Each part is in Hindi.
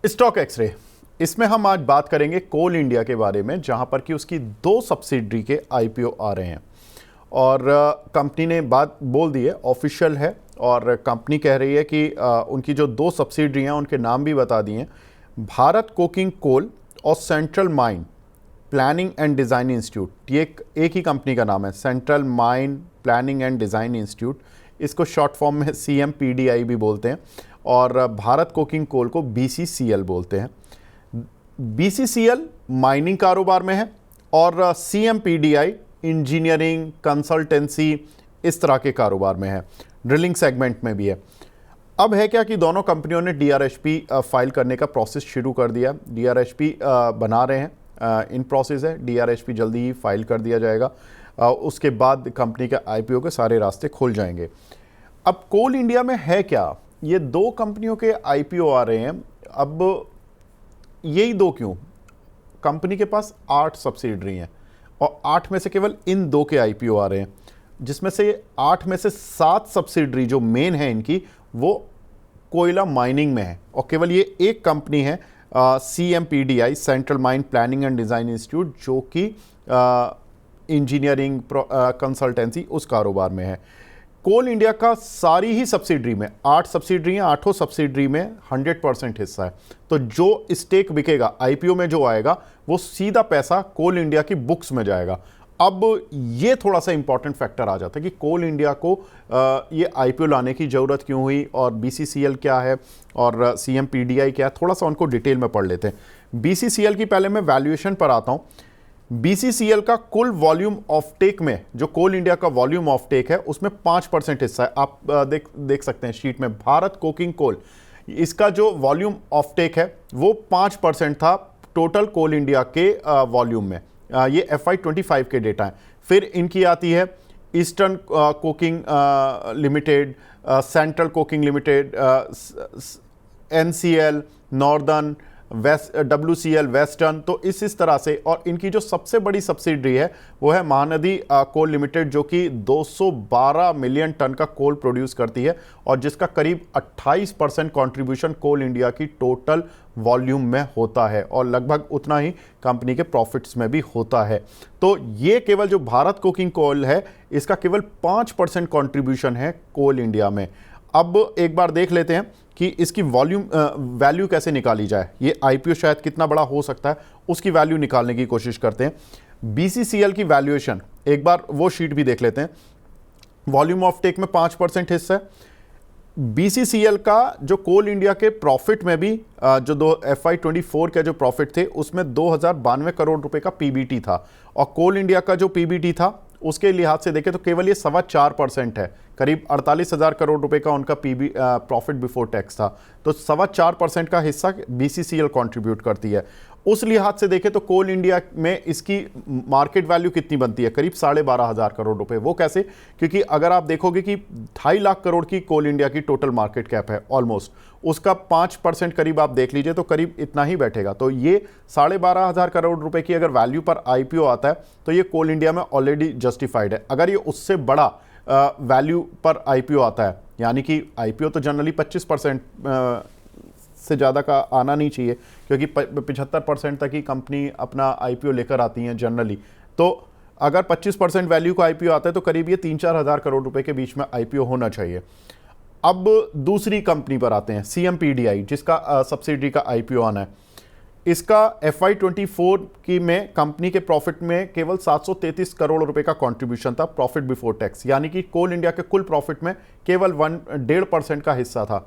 स्टॉक एक्सरे, इसमें हम आज बात करेंगे कोल इंडिया के बारे में, जहां पर कि उसकी 2 सब्सिडरी के आईपीओ आ रहे हैं और कंपनी ने बात बोल दी है, ऑफिशियल है। और कंपनी कह रही है कि उनकी जो 2 सब्सिडरी हैं उनके नाम भी बता दिए हैं, भारत कोकिंग कोल और central mine planning and design institute. ये एक ही कंपनी का नाम है, central mine planning and design institute. इसको शॉर्ट फॉर्म में CMPDI भी बोलते हैं और भारत कोकिंग कोल को BCCL बोलते हैं। BCCL माइनिंग कारोबार में है और CMPDI इंजीनियरिंग कंसल्टेंसी इस तरह के कारोबार में है, ड्रिलिंग सेगमेंट में भी है। अब है क्या कि दोनों कंपनियों ने DRHP फाइल करने का प्रोसेस शुरू कर दिया। DRHP बना रहे हैं, इन प्रोसेस है। DRHP जल्दी ही फाइल कर दिया जाएगा, उसके बाद कंपनी के IPO के सारे रास्ते खुल जाएंगे। अब कोल इंडिया में है क्या, ये 2 कंपनियों के IPO आ रहे हैं। अब यही 2 क्यों, कंपनी के पास 8 सब्सिडरी हैं और 8 में से केवल इन 2 के IPO आ रहे हैं, जिसमें से 8 में से 7 सब्सिडरी जो मेन है इनकी वो कोयला माइनिंग में है और केवल ये एक कंपनी है CMPDI central mine planning and design institute, जो कि इंजीनियरिंग कंसल्टेंसी उस कारोबार में है। कोल इंडिया का सारी ही सब्सिडरी में 8 सब्सिडरी हैं, 8 सब्सिडरी में 100% हिस्सा है। तो जो स्टेक बिकेगा IPO में, जो आएगा वो सीधा पैसा कोल इंडिया की बुक्स में जाएगा। अब ये थोड़ा सा इंपॉर्टेंट फैक्टर आ जाता है कि कोल इंडिया को ये IPO लाने की ज़रूरत क्यों हुई और BCCL क्या है और CMPDI क्या है, थोड़ा सा उनको डिटेल में पढ़ लेते हैं। BCCL की पहले मैं वैल्यूएशन पर आता हूँ। BCCL का कुल वॉल्यूम ऑफ टेक में, जो कोल इंडिया का वॉल्यूम ऑफ टेक है उसमें 5% हिस्सा है। आप देख सकते हैं शीट में, भारत कोकिंग कोल, इसका जो वॉल्यूम ऑफ टेक है वो 5% था टोटल कोल इंडिया के वॉल्यूम में। ये FY25 के डेटा हैं। फिर इनकी आती है eastern coking limited, central coking limited, NCL, northern, WCL western, तो इस तरह से। और इनकी जो सबसे बड़ी सब्सिडरी है वो है महानदी कोल लिमिटेड, जो कि 212 मिलियन टन का कोल प्रोड्यूस करती है और जिसका करीब 28% कंट्रीब्यूशन कोल इंडिया की टोटल वॉल्यूम में होता है और लगभग उतना ही कंपनी के प्रॉफिट्स में भी होता है। तो ये केवल जो भारत कोकिंग कोल है इसका केवल 5% कंट्रीब्यूशन है कोल इंडिया में। अब एक बार देख लेते हैं कि इसकी वॉल्यूम वैल्यू कैसे निकाली जाए। ये IPO शायद कितना बड़ा हो सकता है, उसकी वैल्यू निकालने की कोशिश करते हैं। BCCL की वैल्यूएशन एक बार वो शीट भी देख लेते हैं। वॉल्यूम ऑफ टेक में 5% हिस्सा है। BCCL का जो कोल इंडिया के प्रॉफिट में भी जो FY24 के जो प्रॉफिट थे उसमें 2092 करोड़ रुपए का PBT था और कोल इंडिया का जो PBT था उसके लिहाज से देखें तो केवल ये 4.25% है, करीब 48,000 करोड़ रुपए का उनका प्रॉफिट बिफोर टैक्स था। तो 4.25% का हिस्सा BCCL कंट्रीब्यूट करती है। उस लिहाज से देखें तो कोल इंडिया में इसकी मार्केट वैल्यू कितनी बनती है, करीब 12,500 करोड़ रुपए। वो कैसे, क्योंकि अगर आप देखोगे कि 2.5 लाख करोड़ की कोल इंडिया की टोटल मार्केट कैप है ऑलमोस्ट, उसका 5% करीब आप देख लीजिए तो करीब इतना ही बैठेगा। तो ये 12,500 करोड़ रुपए की अगर वैल्यू पर IPO आता है तो ये कोल इंडिया में ऑलरेडी जस्टिफाइड है। अगर ये उससे बड़ा वैल्यू पर IPO आता है, यानी कि IPO तो जनरली 25% से ज़्यादा का आना नहीं चाहिए, क्योंकि 75% तक ही कंपनी अपना IPO लेकर आती हैं जनरली। तो अगर 25% वैल्यू का IPO आता है तो करीब ये 3-4 हज़ार करोड़ रुपए के बीच में IPO होना चाहिए। अब दूसरी कंपनी पर आते हैं, CMPDI, जिसका सब्सिडरी का IPO आना है। इसका FY24 की में कंपनी के प्रॉफिट में केवल 733 करोड़ रुपए का कंट्रीब्यूशन था, प्रॉफिट बिफोर टैक्स, यानी कि कोल इंडिया के कुल प्रॉफिट में केवल 1.5% का हिस्सा था।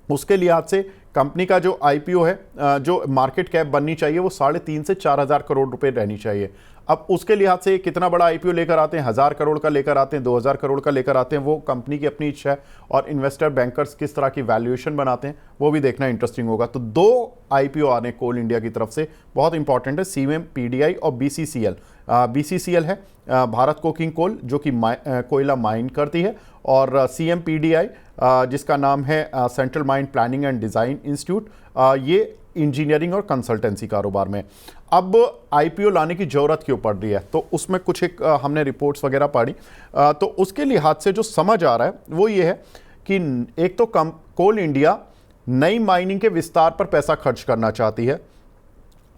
उसके लिहाज से कंपनी का जो IPO है, जो मार्केट कैप बननी चाहिए वो 3.5 से 4 हज़ार करोड़ रुपए रहनी चाहिए। अब उसके लिहाज से कितना बड़ा IPO लेकर आते हैं, 1,000 करोड़ का लेकर आते हैं, 2,000 करोड़ का लेकर आते हैं, वो कंपनी की अपनी इच्छा है। और इन्वेस्टर बैंकर्स किस तरह की वैल्यूएशन बनाते हैं वो भी देखना इंटरेस्टिंग होगा। तो 2 IPO आने कोल इंडिया की तरफ से बहुत इंपॉर्टेंट है, CMPDI और BCCL। BCCL है भारत कोकिंग कोल, जो कि कोयला माइन करती है, और CMPDI जिसका नाम है central mine planning and design institute, ये इंजीनियरिंग और कंसल्टेंसी कारोबार में। अब IPO लाने की ज़रूरत क्यों पड़ रही है, तो उसमें कुछ एक हमने रिपोर्ट्स वगैरह पढ़ी, तो उसके लिहाज से जो समझ आ रहा है वो ये है कि एक तो कोल इंडिया नई माइनिंग के विस्तार पर पैसा खर्च करना चाहती है।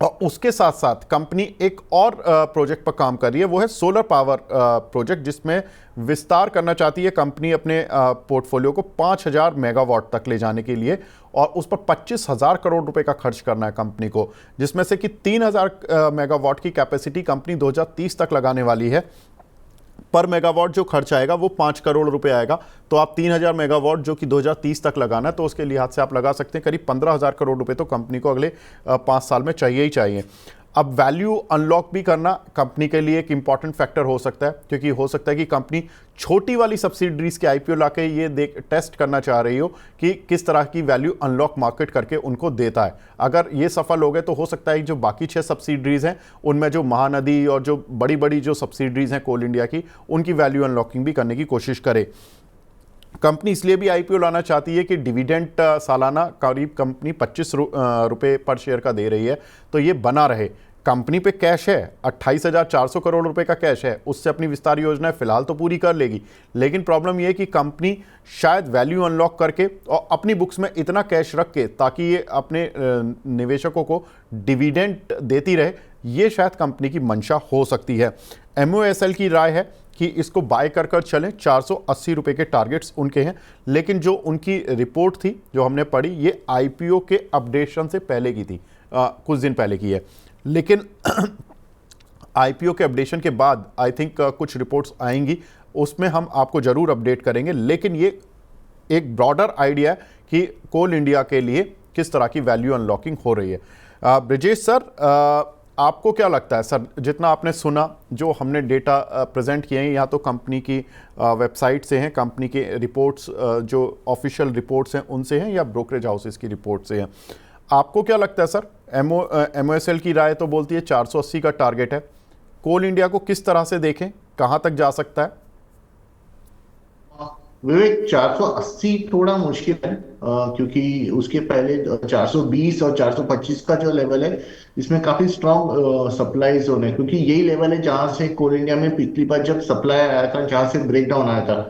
और उसके साथ साथ कंपनी एक और प्रोजेक्ट पर काम कर रही है, वो है सोलर पावर प्रोजेक्ट, जिसमें विस्तार करना चाहती है कंपनी अपने पोर्टफोलियो को 5000 मेगावाट तक ले जाने के लिए, और उस पर 25,000 करोड़ रुपए का खर्च करना है कंपनी को, जिसमें से कि 3000 मेगावाट की कैपेसिटी कंपनी 2030 तक लगाने वाली है। पर मेगावाट जो खर्च आएगा वो 5 करोड़ रुपए आएगा। तो आप 3000 मेगावाट जो कि 2030 तक लगाना है, तो उसके लिहाज से आप लगा सकते हैं करीब 15,000 करोड़ रुपए तो कंपनी को अगले 5 साल में चाहिए ही चाहिए। अब वैल्यू अनलॉक भी करना कंपनी के लिए एक इंपॉर्टेंट फैक्टर हो सकता है, क्योंकि हो सकता है कि कंपनी छोटी वाली सब्सिडरीज के आईपीओ लाके ये टेस्ट करना चाह रही हो कि किस तरह की वैल्यू अनलॉक मार्केट करके उनको देता है। अगर ये सफल हो गए तो हो सकता है जो बाकी 6 सब्सिडरीज हैं उनमें जो महानदी और जो बड़ी बड़ी जो सब्सिडरीज हैं कोल इंडिया की, उनकी वैल्यू अनलॉकिंग भी करने की कोशिश करे। कंपनी इसलिए भी आईपीओ लाना चाहती है कि डिविडेंड सालाना करीब कंपनी 25 रुपए पर शेयर का दे रही है, तो ये बना रहे। कंपनी पे कैश है, 28,400 करोड़ रुपए का कैश है, उससे अपनी विस्तार योजना फिलहाल तो पूरी कर लेगी। लेकिन प्रॉब्लम ये है कि कंपनी शायद वैल्यू अनलॉक करके और अपनी बुक्स में इतना कैश रख के, ताकि ये अपने निवेशकों को डिविडेंड देती रहे, ये शायद कंपनी की मंशा हो सकती है। MOSL की राय है कि इसको बाय कर चलें, 480 रुपए के टारगेट्स उनके हैं। लेकिन जो उनकी रिपोर्ट थी जो हमने पढ़ी, ये आईपीओ के अपडेशन से पहले की थी, कुछ दिन पहले की है। लेकिन आईपीओ के अपडेशन के बाद आई थिंक कुछ रिपोर्ट्स आएंगी, उसमें हम आपको जरूर अपडेट करेंगे। लेकिन ये एक ब्रॉडर आइडिया है कि कोल इंडिया के लिए किस तरह की वैल्यू अनलॉकिंग हो रही है। ब्रिजेश सर, आपको क्या लगता है सर, जितना आपने सुना, जो हमने डेटा प्रेजेंट किए हैं, या तो कंपनी की वेबसाइट से हैं, कंपनी के रिपोर्ट्स जो ऑफिशियल रिपोर्ट्स हैं उनसे हैं, या ब्रोकरेज हाउसेस की रिपोर्ट से हैं, आपको क्या लगता है सर? MOSL की राय तो बोलती है 480 का टारगेट है। कोल इंडिया को किस तरह से देखें, कहां तक जा सकता है? विवेक, 480 थोड़ा मुश्किल है, क्योंकि उसके पहले 420 और 425 का जो लेवल है, इसमें काफी स्ट्रॉन्ग सप्लाई जोन है, क्योंकि यही लेवल है जहां से कोल इंडिया में पिछली बार जब सप्लाई आया था, जहां से ब्रेकडाउन आया था।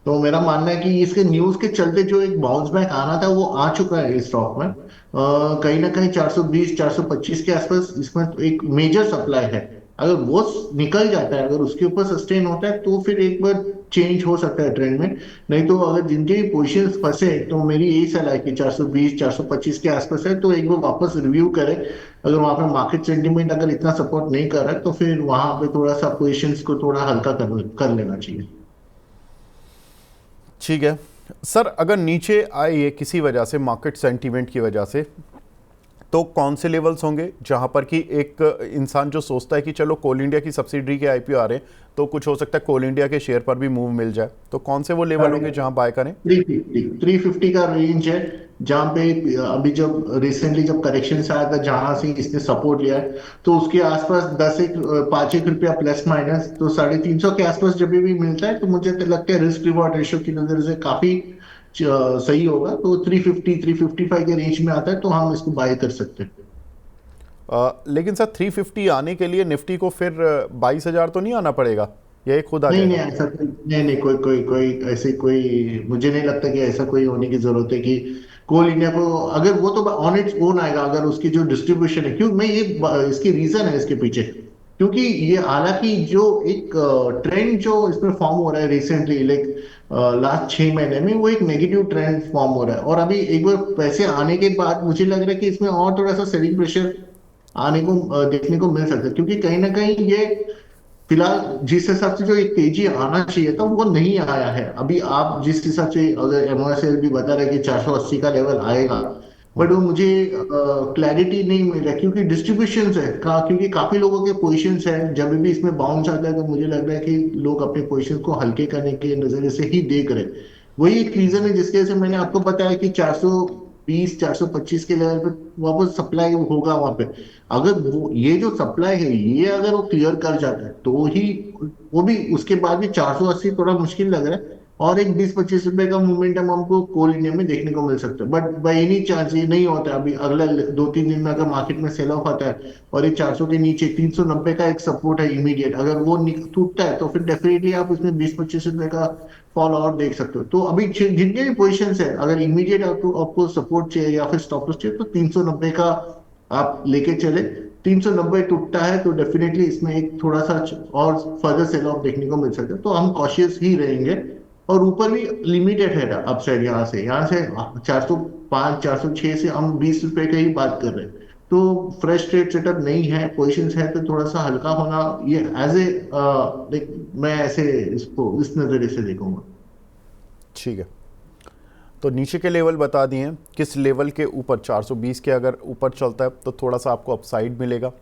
तो मेरा मानना है कि इसके न्यूज के चलते जो एक बाउंस बैक आना था वो आ चुका है इस स्टॉक में। कहीं ना कहीं 420 425 के आसपास इसमें एक मेजर सप्लाई है। अगर वो निकल जाता है, अगर उसके ऊपर सस्टेन होता है, तो फिर एक बार चेंज हो सकता है ट्रेंड में। नहीं तो अगर जिनके भी पोजीशंस फंसे, तो मेरी यही सलाह है कि 420 425 के आसपास है तो एक बार वापस रिव्यू करें। अगर वहां पे मार्केट सेंटीमेंट अगर इतना सपोर्ट नहीं कर रहा है, तो फिर वहां पे थोड़ा सा पोजीशंस को थोड़ा हल्का कर लेना चाहिए। ठीक है सर, अगर नीचे आए ये किसी वजह से, मार्केट सेंटीमेंट की वजह से, तो कौन से लेवल्स होंगे जहां पर कि एक इंसान जो सोचता है कि चलो कोल इंडिया की सब्सिडरी के आईपीओ आ रहे हैं, तो कुछ हो सकता है कोल इंडिया के शेयर पर भी मूव मिल जाए, तो कौन से वो लेवल होंगे जहां बाय करें? 350 का रेंज है, जहां पे अभी जब रिसेंटली जब करेक्शन आया था, जहां से इसने सपोर्ट लिया है, तो उसके आसपास 5 एक रुपया प्लस माइनस, तो 350 के आसपास जब भी मिलता है, तो मुझे तो लगता है रिस्क रिवॉर्ड रेशियो की नजर से काफी सही होगा। तो 350 355 के रेंज में आता है, तो हम इसको बाय कर सकते हैं। लेकिन सर 350 आने के लिए निफ्टी को फिर 22,000 तो नहीं आना पड़ेगा, यह खुद आ नहीं नहीं, जाएगा? ऐसा नहीं नहीं, कोई कोई कोई ऐसे कोई, मुझे नहीं लगता कि ऐसा कोई होने की जरूरत है कि कोल इंडिया को, अगर वो तो ऑन इट्स ओन आएगा, अगर उसकी जो डिस्ट्रीब्यूशन है, क्यों मैं ये इसकी रीजन है इसके पीछे, क्योंकि ये हालांकि जो एक ट्रेंड जो इसमें फॉर्म हो रहा है रिसेंटली, लाइक लास्ट 6 महीने में, वो एक नेगेटिव ट्रेंड फॉर्म हो रहा है। और अभी एक बार पैसे आने के बाद मुझे लग रहा है कि इसमें और थोड़ा सा सेलिंग प्रेशर आने को देखने को मिल सकता है, क्योंकि कहीं ना कहीं ये फिलहाल जिस हिसाब से जो एक तेजी आना चाहिए था वो नहीं आया है। अभी आप जिस हिसाब से, अगर एमओएसएल भी बता रहे कि 480 का लेवल आएगा, बट वो मुझे क्लैरिटी नहीं मिल रहा, क्योंकि डिस्ट्रीब्यूशन है क्योंकि काफी लोगों के पोजीशंस है, जब भी इसमें बाउंस आता है तो मुझे लग रहा है कि लोग अपने पोजीशंस को हल्के करने के नजरिए से ही देख रहे हैं। वही एक रीजन है जिसकी वजह से मैंने आपको बताया कि 420 425 के लेवल पे वापस सप्लाई होगा वहां पे। अगर वो ये जो सप्लाई है, ये अगर वो क्लियर कर जाता है, तो ही वो भी, उसके बाद भी 480 थोड़ा मुश्किल लग रहा है। और एक 20-25 रुपए का मोमेंटम हमको कोल इंडिया में देखने को मिल सकता है। बट बाई एनी चांस ये नहीं होता है। अभी अगला 2-3 दिन में अगर मार्केट में सेल ऑफ आता है और ये 400 के नीचे 390 का एक सपोर्ट है इमीडिएट, अगर वो टूटता है तो फिर डेफिनेटली आप इसमें 20-25 रुपए का फॉल और देख सकते हो। तो अभी जितने भी पोजिशन है, अगर इमीडिएट आपको आपको सपोर्ट चाहिए या फिर स्टॉप लॉस चाहिए, तो 390 का आप लेके चले। 390 टूटता है तो डेफिनेटली इसमें एक थोड़ा सा और फर्दर सेल ऑफ देखने को मिल सकता है, तो हम कॉशियस ही रहेंगे। और ऊपर भी लिमिटेड है अपसाइड, यहाँ से 405 406 से हम 20 रुपए की ही बात कर रहे हैं। तो फ्रेश ट्रेड सेटअप नहीं है, पोजिशंस है, तो थोड़ा सा हल्का होना ये एज ए मैं ऐसे इसको इस नजरिए से देखूंगा। ठीक है, तो नीचे के लेवल बता दिए हैं। किस लेवल के ऊपर 420 के अगर ऊपर चलता है तो थोड़ा सा आपको अपसाइड मिलेगा।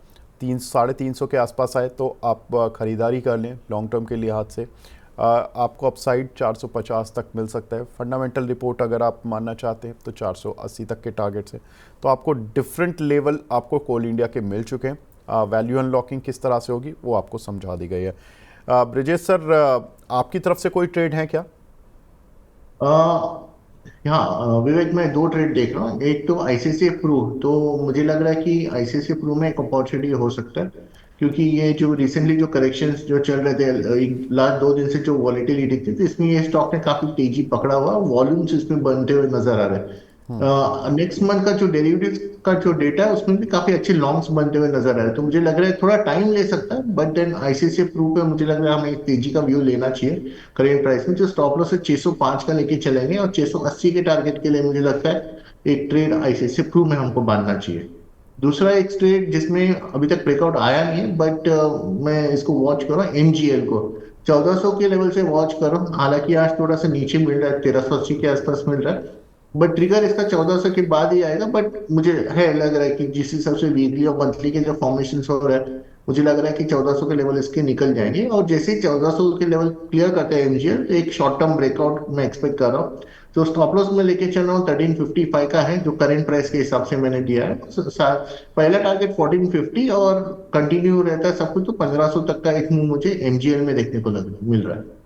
300-350 के आसपास आए तो आप ख़रीदारी कर लें लॉन्ग टर्म के लिहाज से। आपको अपसाइड 450 तक मिल सकता है। फंडामेंटल रिपोर्ट अगर आप मानना चाहते हैं तो 480 तक के टारगेट से। तो आपको डिफरेंट लेवल आपको कोल इंडिया के मिल चुके हैं। वैल्यू अनलॉकिंग किस तरह से होगी वो आपको समझा दी गई है। ब्रिजेश सर, आपकी तरफ से कोई ट्रेड है क्या? हाँ विवेक, मैं दो ट्रेड देख रहा हूँ। एक तो आईसीआईसीआई प्रू, तो मुझे लग रहा है कि आईसीआईसीआई प्रू में एक अपॉर्चुनिटी हो सकता है, क्योंकि ये जो रिसेंटली जो करेक्शंस जो चल रहे थे लास्ट 2 दिन से, जो वॉलेटिलिटी थी, तो इसमें ये स्टॉक ने काफी तेजी पकड़ा हुआ, वॉल्यूम्स इसमें बनते हुए नजर आ रहे हैं। नेक्स्ट मंथ का जो डेरिवेटिव्स का जो डेटा है उसमें भी काफी अच्छे लॉन्ग्स बनते हुए नजर आ रहे हैं। तो मुझे लग रहा है थोड़ा टाइम ले सकता है, बट देन आईसीआईसीआई प्रू पे मुझे लग रहा है हमें एक तेजी का व्यू लेना चाहिए। करेंट प्राइस में जो स्टॉप लॉस है 605 का लेके चलेंगे, और 680 के टारगेट के लिए मुझे लगता है एक ट्रेड आईसीआईसीआई प्रू में हमको बांधना चाहिए। दूसरा एक ट्रेड जिसमें अभी तक ब्रेकआउट आया नहीं है, बट मैं इसको वॉच कर रहा हूँ, एमजीएल को 1400 के लेवल से वॉच कर रहा हूँ। हालांकि आज थोड़ा सा नीचे मिल रहा है, 1380 के आसपास मिल रहा है, बट ट्रिगर इसका 1400 के बाद ही आएगा। बट मुझे है लग रहा है कि जिस हिसाब से वीकली और मंथली के जो फॉर्मेशन हो रहा है, मुझे लग रहा है कि 1400 के लेवल इसके निकल जाएंगे, और जैसे ही 1400 के लेवल क्लियर करते हैं एमजीएल, तो एक शॉर्ट टर्म ब्रेकआउट मैं एक्सपेक्ट कर रहा हूँ। तो स्टॉप लॉस में लेके चल रहा हूँ 1355 का है, जो करंट प्राइस के हिसाब से मैंने दिया है। पहला टारगेट 1450 और कंटिन्यू रहता है सब कुछ, तो 1500 तक का एक मूव मुझे एमजीएल में देखने को मिल रहा है।